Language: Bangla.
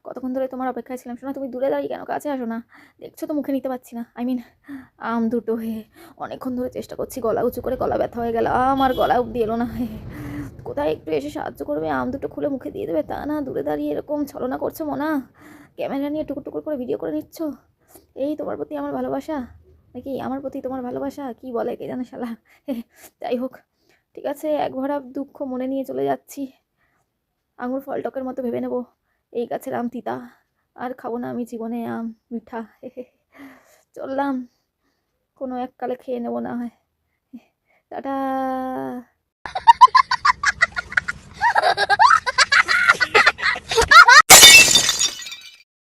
কতক্ষণ ধরে তোমার অপেক্ষায় ছিলাম। শোনা, তুমি দূরে দাঁড়িয়ে কেন? কাছে আসো না। দেখছো তো মুখে নিতে পারছি না। আম দুটো অনেকক্ষণ ধরে চেষ্টা করছি, গলা উঁচু করে, গলা ব্যথা হয়ে গেল। আর গলা অব্দি এলো না। কোথায় একটু এসে সাহায্য করবে, আম দুটো খুলে মুখে দিয়ে দেবে, তা না দূরে দাঁড়িয়ে এরকম ছলনা করছো মনা। ক্যামেরা নিয়ে টুকুর টুকুর করে ভিডিও করে নিচ্ছ। এই তোমার প্রতি আমার ভালোবাসা, নাকি আমার প্রতি তোমার ভালোবাসা? কি বলে কে জানে শালা। যাই হোক, ঠিক আছে, এক ভরা দুঃখ মনে নিয়ে চলে যাচ্ছি। আঙুর ফল টকের মতো ভেবে নেব, এই গাছের আম তিতা, আর খাবো না আমি জীবনে আম মিঠা। চললাম, কোনো এককালে খেয়ে নেবো না হয়। টাটা।